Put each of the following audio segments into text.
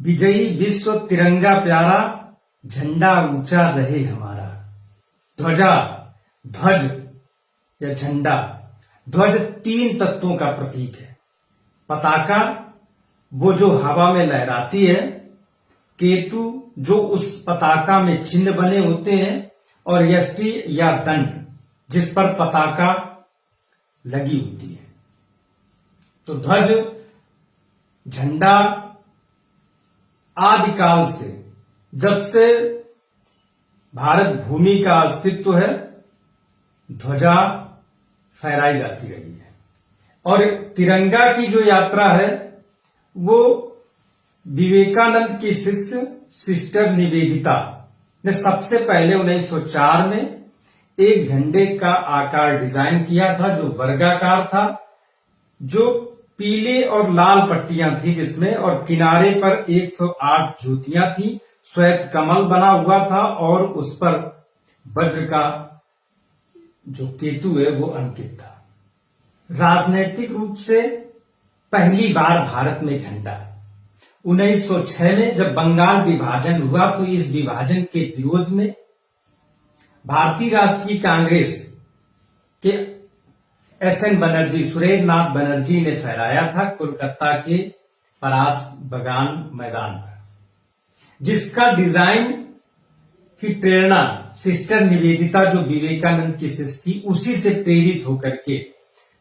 विजयी विश्व तिरंगा प्यारा, झंडा ऊंचा रहे हमारा। ध्वजा, ध्वज या झंडा, ध्वज 3 तत्वों का प्रतीक है। पताका वो जो हवा में लहराती है, केतु जो उस पताका में चिन्ह बने होते हैं, और यष्टि या दंड जिस पर पताका लगी होती है। तो ध्वज, झंडा आदिकाल से, जब से भारत भूमि का अस्तित्व है, ध्वजा फहराई जाती रही है। और तिरंगा की जो यात्रा है वो विवेकानंद की शिष्य सिस्टर निवेदिता ने सबसे पहले 1904 में एक झंडे का आकार डिजाइन किया था जो वर्गाकार था, जो पीले और लाल पट्टियां थी जिसमें, और किनारे पर 108 ज्योतियां थी। श्वेत कमल बना हुआ था और उस पर वज्र का जो केतु है वो अंकित था। राजनैतिक रूप से पहली बार भारत में झंडा 1906 में जब बंगाल विभाजन हुआ, तो इस विभाजन के विरोध में भारतीय राष्ट्रीय कांग्रेस के एसएन बनर्जी, सुरेंद्रनाथ बनर्जी ने फहराया था कोलकाता के परास बगान मैदान पर, जिसका डिजाइन की प्रेरणा सिस्टर निवेदिता जो विवेकानंद की शिष्य थी उसी से प्रेरित होकर के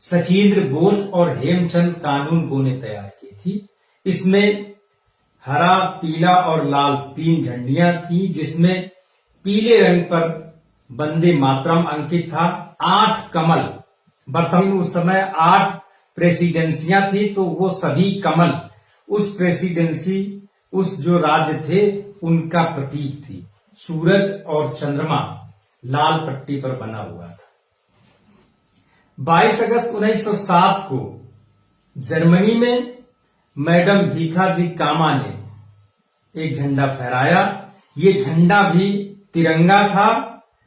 सचिंद्र बोस और हेमचंद कानूनगो ने तैयार की थी। इसमें हरा, पीला और लाल 3 झंडियां थी, जिसमें पीले रंग पर वंदे मातरम अंकित था। 8 कमल, वर्तमान उस समय 8 प्रेसिडेंसियां थी, तो वो सभी कमल उस प्रेसिडेंसी, उस जो राज्य थे उनका प्रतीक थी। सूरज और चंद्रमा लाल पट्टी पर बना हुआ था। 22 अगस्त 1907 को जर्मनी में मैडम भीखाजी कामा ने एक झंडा फहराया। ये झंडा भी तिरंगा था,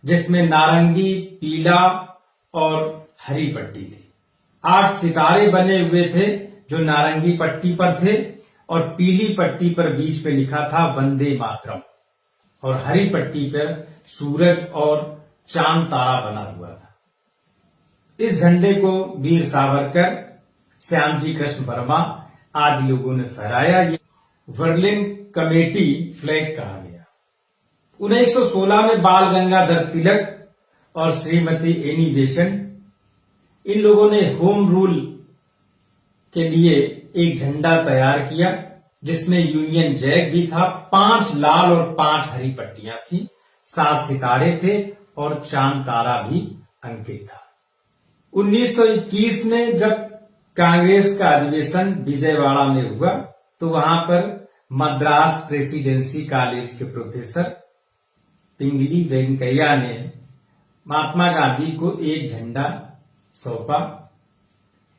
जिसमें नारंगी, पीला और हरी पट्टी थी। 8 सितारे बने हुए थे जो नारंगी पट्टी पर थे, और पीली पट्टी पर बीच में लिखा था वंदे मातरम, और हरी पट्टी पर सूरज और चांद तारा बना हुआ था। इस झंडे को वीर सावरकर, श्यामजी कृष्ण वर्मा आदि लोगों ने फहराया। ये वर्लिंग कमेटी फ्लैग कहा गया। 1916 में बाल गंगाधर तिलक और श्रीमती एनी बेसेंट, इन लोगों ने होम रूल के लिए एक झंडा तैयार किया, जिसमें यूनियन जैक भी था। 5 लाल और 5 हरी पट्टियां थी, 7 सितारे थे और चांद तारा भी अंकित था। 1921 में जब कांग्रेस का अधिवेशन विजयवाड़ा में हुआ, तो वहां पर मद्रास प्रेसिडेंसी कॉलेज के प्रोफेसर पिंगली वेंकैया ने महात्मा गांधी को एक झंडा सौंपा।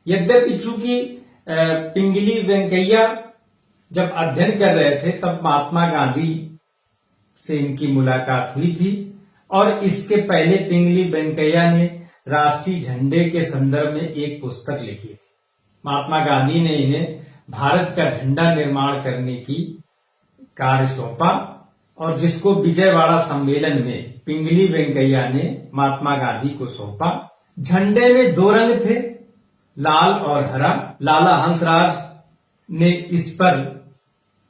यद्यपि चूंकि पिंगली वेंकैया जब अध्ययन कर रहे थे, तब महात्मा गांधी से इनकी मुलाकात हुई थी, और इसके पहले पिंगली वेंकैया ने राष्ट्रीय झंडे के संदर्भ में एक पुस्तक लिखी थी। महात्मा गांधी ने इन्हें भारत का झंडा निर्माण करने की कार्य सौंपा, और जिसको विजयवाड़ा सम्मेलन में पिंगली वेंकैया ने महात्मा गांधी को सौंपा। झंडे में 2 रंग थे, लाल और हरा। लाला हंसराज ने इस पर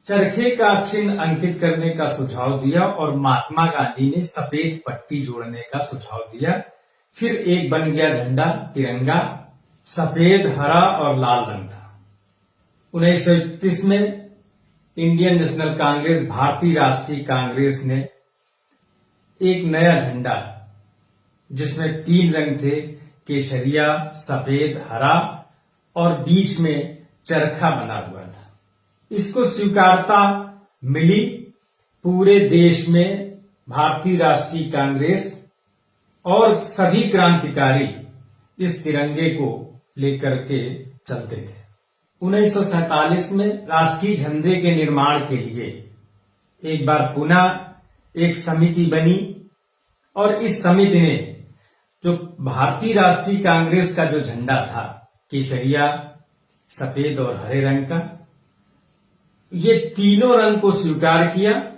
चरखे का चिन्ह अंकित करने का सुझाव दिया, और महात्मा गांधी ने सफेद पट्टी जोड़ने का सुझाव दिया। फिर एक बन गया झंडा तिरंगा, सफेद, हरा और लाल रंग था। 1931 में इंडियन नेशनल कांग्रेस, भारतीय राष्ट्रीय कांग्रेस ने एक नया झंडा, जिसमें 3 रंग थे, केसरिया, सफेद, हरा, और बीच में चरखा बना हुआ था। इसको स्वीकारता मिली पूरे देश में। भारतीय राष्ट्रीय कांग्रेस और सभी क्रांतिकारी इस तिरंगे को लेकर के चलते थे। 1947 में राष्ट्रीय झंडे के निर्माण के लिए एक बार पुनः एक समिति बनी, और इस समिति ने जो भारतीय राष्ट्रीय कांग्रेस का जो झंडा था, केसरिया, सफेद और हरे रंग का, ये तीनों रंग को स्वीकार किया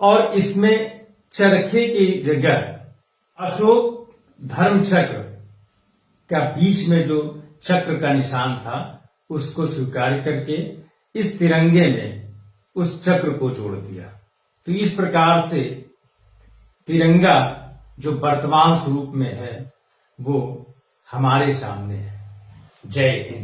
और इसमें चरखे की जगह अशोक धर्म चक्र का बीच में जो चक्र का निशान था उसको स्वीकार करके इस तिरंगे में उस चक्र को जोड़ दिया। तो इस प्रकार से तिरंगा जो वर्तमान स्वरूप में है वो हमारे सामने है। जय हिंद।